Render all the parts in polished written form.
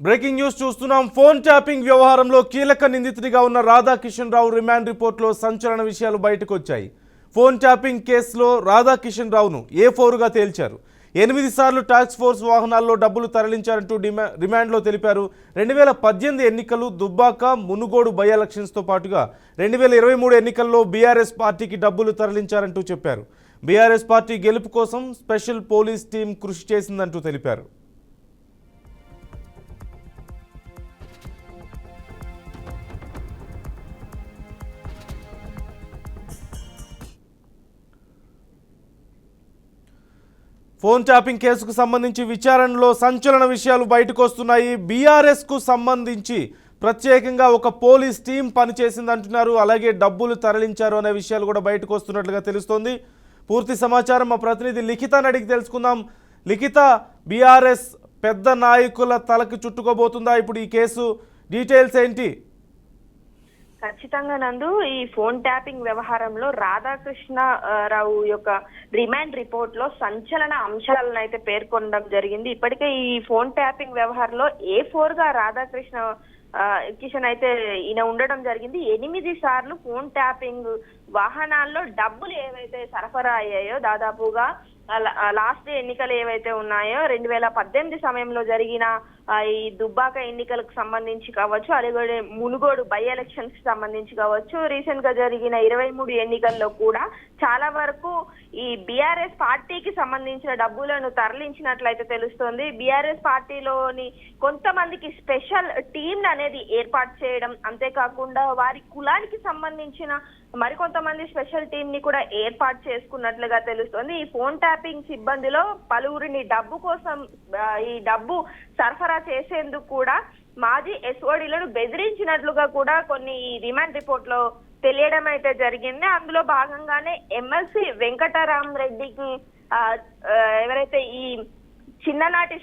Breaking news చూస్తున్నాం. Phone tapping వ్యవహారంలో కీలక నిందితుడిగా ఉన్న రాధాకిషన్ రావు రిమాండ్ రిపోర్ట్లో సంచలన విషయాలు బయటకు వచ్చాయి. ఫోన్ ట్యాపింగ్ కేసులో రాధాకిషన్ రావును A4గా తేల్చారు. 8 సార్లు టాస్క్ ఫోర్స్ వాహనాల్లో డబ్బులు తరలించారంటూ రిమాండ్లో తెలిపారు. 2018 ఎన్నికలు, దుబ్బాక, మునుగోడు బై ఎలక్షన్స్తో పాటుగా 2023 ఎన్నికల్లో బీఆర్ఎస్ పార్టీకి డబ్బులు తరలించారంటూ చెప్పారు. బీఆర్ఎస్ పార్టీ గెలుపు కోసం స్పెషల్ పోలీస్ టీం కృషి చేసిందంటూ తెలిపారు. ఫోన్ ట్యాపింగ్ కేసుకు సంబంధించి విచారణలో సంచలన విషయాలు బయటకు వస్తున్నాయి. బీఆర్ఎస్కు సంబంధించి ప్రత్యేకంగా ఒక పోలీస్ టీం పనిచేసిందంటున్నారు. అలాగే డబ్బులు తరలించారు అనే విషయాలు కూడా బయటకు వస్తున్నట్లుగా తెలుస్తోంది. పూర్తి సమాచారం మా ప్రతినిధి లిఖితాని అడిగి తెలుసుకుందాం. లిఖిత, బీఆర్ఎస్ పెద్ద నాయకుల తలకు చుట్టుకోబోతుందా ఇప్పుడు ఈ కేసు? డీటెయిల్స్ ఏంటి? ఖచ్చితంగా నందు, ఈ ఫోన్ ట్యాపింగ్ వ్యవహారంలో రాధాకృష్ణ రావు యొక్క రిమాండ్ రిపోర్ట్ లో సంచలన అంశాలను అయితే పేర్కొనడం జరిగింది. ఇప్పటికే ఈ ఫోన్ ట్యాపింగ్ వ్యవహారంలో A4 గా రాధాకృష్ణ కిషన్ అయితే ఈయన ఉండడం జరిగింది. 8 సార్లు ఫోన్ ట్యాపింగ్ వాహనాల్లో డబ్బులు ఏవైతే సరఫరా అయ్యాయో, దాదాపుగా లాస్ట్ ఎన్నికలు ఏవైతే ఉన్నాయో 2018 సమయంలో జరిగిన ఈ దుబ్బాక ఎన్నికలకు సంబంధించి కావచ్చు, అలాగే మునుగోడు బై ఎలక్షన్స్ కి సంబంధించి కావచ్చు, రీసెంట్ గా జరిగిన 23 ఎన్నికల్లో కూడా చాలా వరకు ఈ బీఆర్ఎస్ పార్టీకి సంబంధించిన డబ్బులను తరలించినట్లయితే తెలుస్తోంది. బీఆర్ఎస్ పార్టీలోని కొంతమందికి స్పెషల్ టీమ్ అనేది ఏర్పాటు చేయడం, అంతేకాకుండా వారి కులానికి సంబంధించిన మరికొంతమంది స్పెషల్ టీమ్ ని కూడా ఏర్పాటు చేసుకున్నట్లుగా తెలుస్తోంది. ఈ ఫోన్ ట్యాపింగ్ సిబ్బందిలో పలువురిని డబ్బు కోసం, ఈ డబ్బు సరఫరా చేసేందుకు కూడా మాజీ ఎస్ఓడీలను బెదిరించినట్లుగా కూడా కొన్ని రిమాండ్ రిపోర్ట్ లో తెలియడం అయితే జరిగింది. అందులో భాగంగానే ఎమ్మెల్సీ వెంకటరామరెడ్డికి ఎవరైతే ఈ చిన్ననాటి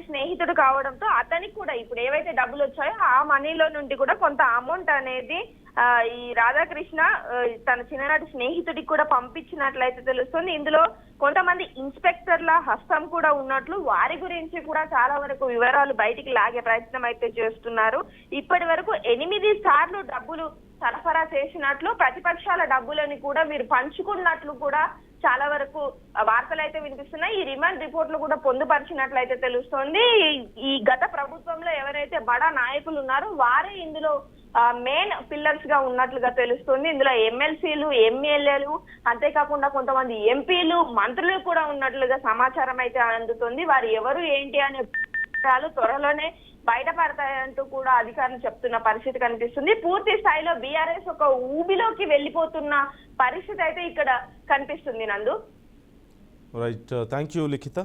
స్నేహితుడు కావడంతో అతనికి కూడా ఇప్పుడు ఏవైతే డబ్బులు వచ్చాయో ఆ మనీలో నుండి కూడా కొంత అమౌంట్ అనేది ఈ రాధాకృష్ణ తన చిన్ననాటి స్నేహితుడికి కూడా పంపించినట్లయితే తెలుస్తుంది. ఇందులో కొంతమంది ఇన్స్పెక్టర్ల హస్తం కూడా ఉన్నట్లు, వారి గురించి కూడా చాలా వరకు వివరాలు బయటికి లాగే ప్రయత్నం అయితే చేస్తున్నారు. ఇప్పటి వరకు 8 సార్లు డబ్బులు సరఫరా చేసినట్లు, ప్రతిపక్షాల డబ్బులని కూడా వీరు పంచుకున్నట్లు కూడా చాలా వరకు వార్తలు అయితే వినిపిస్తున్నాయి. ఈ రిమాండ్ రిపోర్ట్ లో కూడా పొందుపరిచినట్లయితే తెలుస్తోంది. ఈ గత ప్రభుత్వంలో ఎవరైతే బడా నాయకులు ఉన్నారో వారే ఇందులో మెయిన్ పిల్లర్స్ గా ఉన్నట్లుగా తెలుస్తుంది. ఇందులో ఎమ్మెల్సీలు, ఎమ్మెల్యేలు, అంతేకాకుండా కొంతమంది ఎంపీలు, మంత్రులు కూడా ఉన్నట్లుగా సమాచారం అయితే అందుతుంది. వారు ఎవరు ఏంటి అనే త్వరలోనే బయటపడతాయంటూ కూడా అధికారులు చెప్తున్న పరిస్థితి కనిపిస్తుంది. పూర్తి స్థాయిలో బీఆర్ఎస్ ఒక ఊబిలోకి వెళ్లిపోతున్న పరిస్థితి అయితే ఇక్కడ కనిపిస్తుంది Nandu. Right, thank you Likhita.